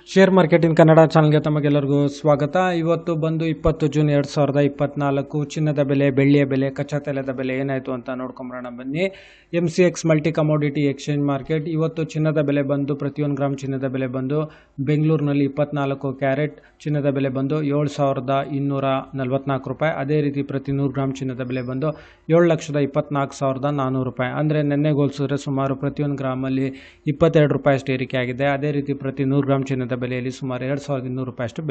Share market in Kannada ಚಾನಲ್ಗೆ ತಮಗೆಲ್ಲರಿಗೂ ಸ್ವಾಗತ. ಇವತ್ತು ಬಂದು 20 ಜೂನ್ 2024 ಚಿನ್ನದ ಬೆಲೆ, ಬೆಳ್ಳಿಯ ಬೆಲೆ, ಕಚ್ಚಾ ತೈಲದ ಬೆಲೆ ಏನಾಯಿತು ಅಂತ ನೋಡ್ಕೊಂಬರೋಣ ಬನ್ನಿ. MCX multi commodity exchange market ಇವತ್ತು ಚಿನ್ನದ ಬೆಲೆ ಬಂದು ಪ್ರತಿಯೊಂದು ಗ್ರಾಮ್ ಚಿನ್ನದ ಬೆಲೆ ಬಂದು ಬೆಂಗಳೂರಿನಲ್ಲಿ 24 ಕ್ಯಾರೆಟ್ ಚಿನ್ನದ ಬೆಲೆ ಬಂದು 7,244 ರೂಪಾಯಿ. ಅದೇ ರೀತಿ ಪ್ರತಿ 100 ಗ್ರಾಮ್ ಚಿನ್ನದ ಬೆಲೆ ಬಂದು 7,24,400 ರೂಪಾಯಿ. ಅಂದರೆ ನೆನ್ನೆಗೆ ಹೋಲಿಸಿದ್ರೆ ಸುಮಾರು ಪ್ರತಿಯೊಂದು ಗ್ರಾಮಲ್ಲಿ 22 ರೂಪಾಯಿ ಅಷ್ಟು ಏರಿಕೆ ಆಗಿದೆ. ಅದೇ ರೀತಿ ಪ್ರತಿ 100 ಗ್ರಾಮ್ ಚಿನ್ನದ ಬೆಲೆಯಲ್ಲಿ ಸುಮಾರು 2,200 ರೂಪಾಯಿ ಅಷ್ಟು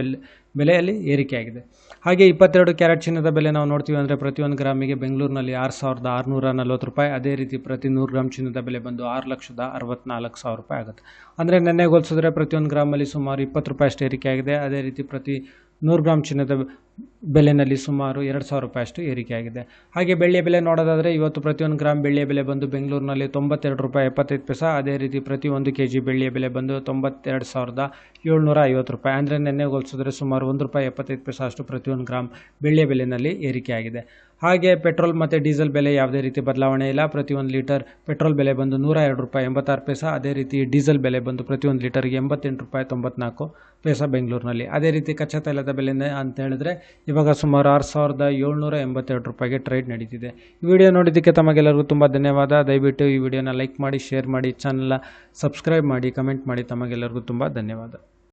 ಬೆಲೆಯಲ್ಲಿ ಏರಿಕೆಯಾಗಿದೆ. ಹಾಗೆ 22 ಕ್ಯಾರೆಟ್ ಚಿನ್ನದ ಬೆಲೆ ನಾವು ನೋಡ್ತೀವಿ ಅಂದರೆ ಪ್ರತಿಯೊಂದು ಗ್ರಾಮಿಗೆ ಬೆಂಗಳೂರಿನಲ್ಲಿ 6,640 ರೂಪಾಯಿ. ಅದೇ ರೀತಿ ಪ್ರತಿ 100 ಗ್ರಾಮ್ ಚಿನ್ನದ ಬೆಲೆ ಬಂದು 6,64,000 ರೂಪಾಯಿ ಆಗುತ್ತೆ. ಅಂದರೆ ನೆನ್ನೆಗೆ ಹೋಲಿಸಿದ್ರೆ ಪ್ರತಿಯೊಂದು ಗ್ರಾಮಲ್ಲಿ ಸುಮಾರು 20 ರೂಪಾಯಿ ಅಷ್ಟು ಏರಿಕೆಯಾಗಿದೆ. ಅದೇ ರೀತಿ ಪ್ರತಿ 100 ಗ್ರಾಮ್ ಚಿನ್ನದ ಬೆಲೆಯಲ್ಲಿ ಸುಮಾರು 2,000 ರೂಪಾಯಿ ಅಷ್ಟು ಏರಿಕೆಯಾಗಿದೆ. ಹಾಗೆ ಬೆಳ್ಳಿಯ ಬೆಲೆ ನೋಡೋದಾದರೆ ಇವತ್ತು ಪ್ರತಿಯೊಂದು ಗ್ರಾಮ್ ಬೆಳ್ಳಿಯ ಬೆಲೆ ಬಂದು ಬೆಂಗಳೂರಿನಲ್ಲಿ 92 ರೂಪಾಯಿ 75 ಪೈಸೆ. ಅದೇ ರೀತಿ ಪ್ರತಿ 1 kg ಬೆಳ್ಳಿಯ ಬೆಲೆ ಬಂದು 92,750 ರೂಪಾಯಿ. ಅಂದರೆ ನೆನ್ನೆ ಹೋಲಿಸಿದ್ರೆ ಸುಮಾರು 1 ರೂಪಾಯಿ 75 ಪೈಸೆ ಅಷ್ಟು ಪ್ರತಿಯೊಂದು ಗ್ರಾಮ್ ಬೆಳ್ಳಿಯ ಬೆಲೆಯಲ್ಲಿ ಏರಿಕೆಯಾಗಿದೆ. ಹಾಗೆ ಪೆಟ್ರೋಲ್ ಮತ್ತು ಡೀಸೆಲ್ ಬೆಲೆ ಯಾವುದೇ ರೀತಿ ಬದಲಾವಣೆ ಇಲ್ಲ. ಪ್ರತಿ 1 ಲೀಟರ್ ಪೆಟ್ರೋಲ್ ಬೆಲೆ ಬಂದು 102 ರೂಪಾಯಿ 86 ಪೈಸೆ. ಅದೇ ರೀತಿ ಡೀಸೆಲ್ ಬೆಲೆ ಬಂದು ಪ್ರತಿ 1 ಲೀಟರ್ಗೆ 88 ರೂಪಾಯಿ 94 ಪೈಸೆ ಬೆಂಗಳೂರಿನಲ್ಲಿ. ಅದೇ ರೀತಿ ಕಚ್ಚಾ ತೈಲದ ಬೆಲೆ ಅಂತ ಹೇಳಿದ್ರೆ ಇವಾಗ ಸುಮಾರು 6,782 ರೂಪಾಯಿಗೆ ಟ್ರೇಡ್ ನಡೀತಿದೆ. ಈ ವಿಡಿಯೋ ನೋಡಿದ್ದಕ್ಕೆ ತಮಗೆಲ್ಲರಿಗೂ ತುಂಬ ಧನ್ಯವಾದ. ದಯವಿಟ್ಟು ಈ ವಿಡಿಯೋನ ಲೈಕ್ ಮಾಡಿ, ಶೇರ್ ಮಾಡಿ, ಚಾನಲ್ನ ಸಬ್ಸ್ಕ್ರೈಬ್ ಮಾಡಿ, ಕಮೆಂಟ್ ಮಾಡಿ. ತಮಗೆಲ್ಲರಿಗೂ ತುಂಬ ಧನ್ಯವಾದ.